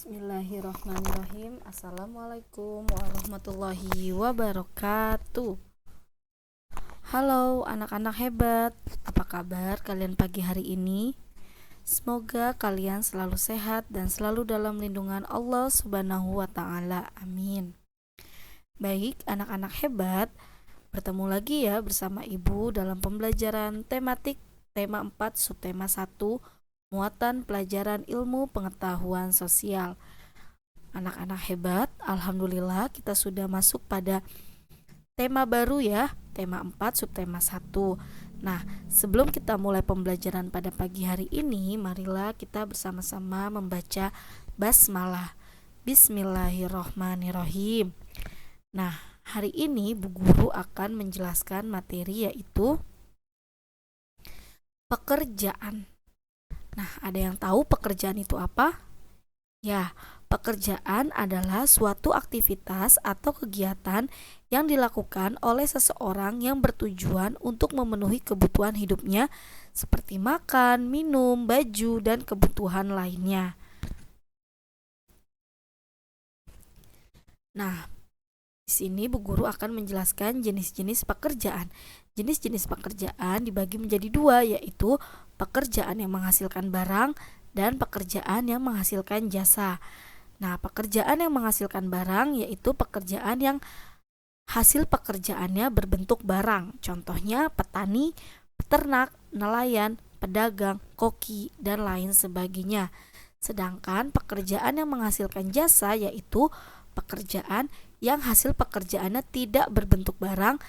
Bismillahirrahmanirrahim. Assalamualaikum warahmatullahi wabarakatuh. Halo anak-anak hebat, apa kabar kalian pagi hari ini? Semoga kalian selalu sehat dan selalu dalam lindungan Allah Subhanahu wa Ta'ala. Amin. Baik, anak-anak hebat, bertemu lagi ya bersama Ibu dalam pembelajaran tematik tema 4 subtema 1, muatan pelajaran ilmu pengetahuan sosial. Anak-anak hebat, alhamdulillah kita sudah masuk pada tema baru ya, tema 4 subtema 1. Nah, sebelum kita mulai pembelajaran pada pagi hari ini, marilah kita bersama-sama membaca basmalah. Bismillahirrahmanirrahim. Nah, hari ini Bu Guru akan menjelaskan materi yaitu pekerjaan. Nah, ada yang tahu pekerjaan itu apa? Ya, pekerjaan adalah suatu aktivitas atau kegiatan yang dilakukan oleh seseorang yang bertujuan untuk memenuhi kebutuhan hidupnya seperti makan, minum, baju, dan kebutuhan lainnya. Nah, di sini Bu Guru akan menjelaskan jenis-jenis pekerjaan. Jenis-jenis pekerjaan dibagi menjadi dua, yaitu pekerjaan yang menghasilkan barang dan pekerjaan yang menghasilkan jasa. Nah, pekerjaan yang menghasilkan barang yaitu pekerjaan yang hasil pekerjaannya berbentuk barang. Contohnya petani, peternak, nelayan, pedagang, koki, dan lain sebagainya. Sedangkan pekerjaan yang menghasilkan jasa yaitu pekerjaan yang hasil pekerjaannya tidak berbentuk barang,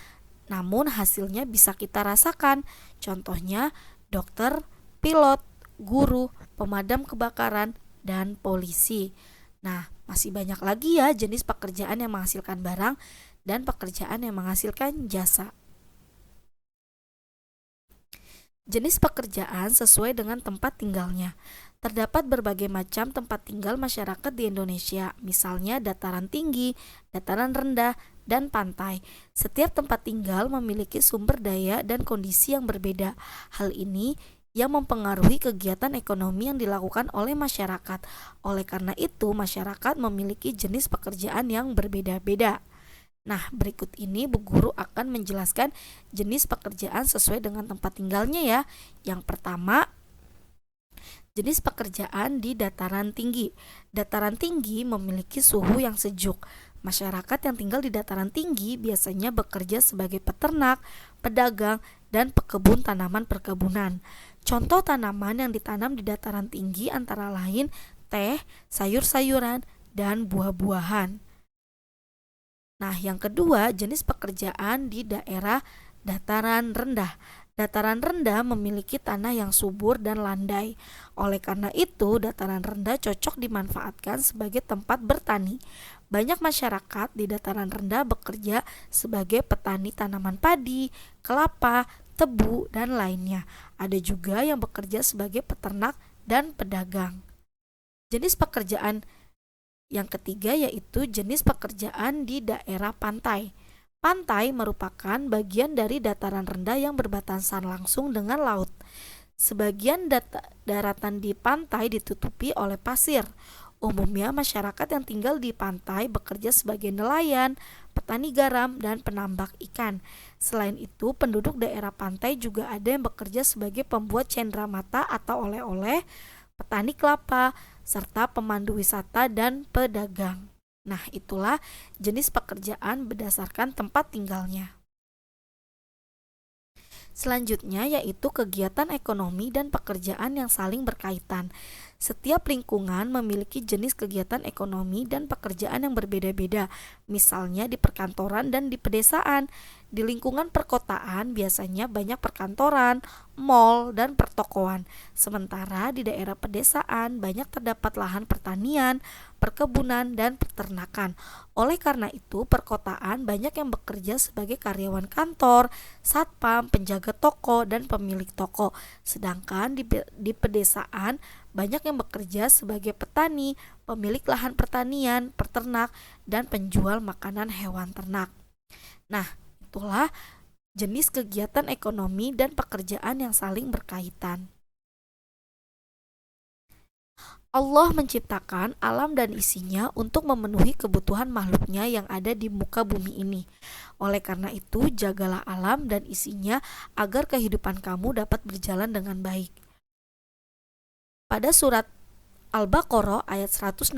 namun hasilnya bisa kita rasakan. Contohnya dokter, pilot, guru, pemadam kebakaran, dan polisi. Nah, masih banyak lagi ya jenis pekerjaan yang menghasilkan barang dan pekerjaan yang menghasilkan jasa. Jenis pekerjaan sesuai dengan tempat tinggalnya. Terdapat berbagai macam tempat tinggal masyarakat di Indonesia, misalnya dataran tinggi, dataran rendah, dan pantai. Setiap tempat tinggal memiliki sumber daya dan kondisi yang berbeda. Hal ini yang mempengaruhi kegiatan ekonomi yang dilakukan oleh masyarakat. Oleh karena itu, masyarakat memiliki jenis pekerjaan yang berbeda-beda. Nah, berikut ini Bu Guru akan menjelaskan jenis pekerjaan sesuai dengan tempat tinggalnya ya. Yang pertama, jenis pekerjaan di dataran tinggi. Dataran tinggi memiliki suhu yang sejuk. Masyarakat yang tinggal di dataran tinggi biasanya bekerja sebagai peternak, pedagang, dan pekebun tanaman perkebunan. Contoh tanaman yang ditanam di dataran tinggi antara lain teh, sayur-sayuran, dan buah-buahan. Nah, yang kedua, jenis pekerjaan di daerah dataran rendah. Dataran rendah memiliki tanah yang subur dan landai. Oleh karena itu, dataran rendah cocok dimanfaatkan sebagai tempat bertani. Banyak masyarakat di dataran rendah bekerja sebagai petani tanaman padi, kelapa, tebu, dan lainnya. Ada juga yang bekerja sebagai peternak dan pedagang. Jenis pekerjaan yang ketiga yaitu jenis pekerjaan di daerah pantai. Pantai merupakan bagian dari dataran rendah yang berbatasan langsung dengan laut. Sebagian daratan di pantai ditutupi oleh pasir. Umumnya masyarakat yang tinggal di pantai bekerja sebagai nelayan, petani garam, dan penambak ikan. Selain itu, penduduk daerah pantai juga ada yang bekerja sebagai pembuat cenderamata atau oleh-oleh, petani kelapa, serta pemandu wisata dan pedagang. Nah, itulah jenis pekerjaan berdasarkan tempat tinggalnya. Selanjutnya yaitu kegiatan ekonomi dan pekerjaan yang saling berkaitan. Setiap lingkungan memiliki jenis kegiatan ekonomi dan pekerjaan yang berbeda-beda. Misalnya di perkantoran dan di pedesaan. Di lingkungan perkotaan biasanya banyak perkantoran, mal, dan pertokoan. Sementara di daerah pedesaan banyak terdapat lahan pertanian, perkebunan, dan peternakan. Oleh karena itu, perkotaan banyak yang bekerja sebagai karyawan kantor, satpam, penjaga toko, dan pemilik toko. Sedangkan di pedesaan banyak yang bekerja sebagai petani, pemilik lahan pertanian, peternak, dan penjual makanan hewan ternak. Nah, itulah jenis kegiatan ekonomi dan pekerjaan yang saling berkaitan. Allah menciptakan alam dan isinya untuk memenuhi kebutuhan makhluknya yang ada di muka bumi ini. Oleh karena itu, jagalah alam dan isinya agar kehidupan kamu dapat berjalan dengan baik. Pada surat Al-Baqarah ayat 164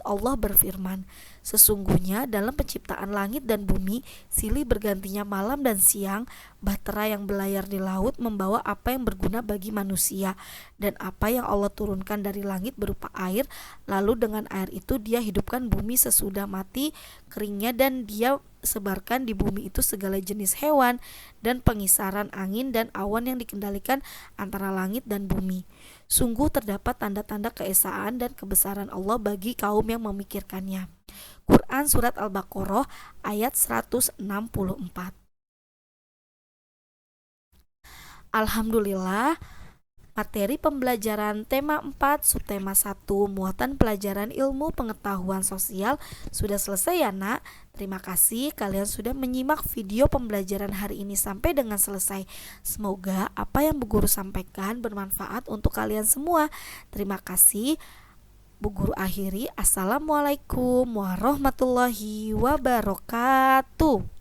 Allah berfirman, sesungguhnya dalam penciptaan langit dan bumi, silih bergantinya malam dan siang, bahtera yang belayar di laut membawa apa yang berguna bagi manusia, dan apa yang Allah turunkan dari langit berupa air, lalu dengan air itu dia hidupkan bumi sesudah mati keringnya, dan dia sebarkan di bumi itu segala jenis hewan dan pengisaran angin dan awan yang dikendalikan antara langit dan bumi. Sungguh terdapat tanda-tanda keesaan dan kebesaran Allah bagi kaum yang memikirkannya. Quran Surat Al-Baqarah ayat 164. Alhamdulillah, materi pembelajaran tema 4 subtema 1 muatan pelajaran ilmu pengetahuan sosial sudah selesai ya nak. Terima kasih kalian sudah menyimak video pembelajaran hari ini sampai dengan selesai. Semoga apa yang Bu Guru sampaikan bermanfaat untuk kalian semua. Terima kasih. Bu Guru akhiri. Assalamualaikum warahmatullahi wabarakatuh.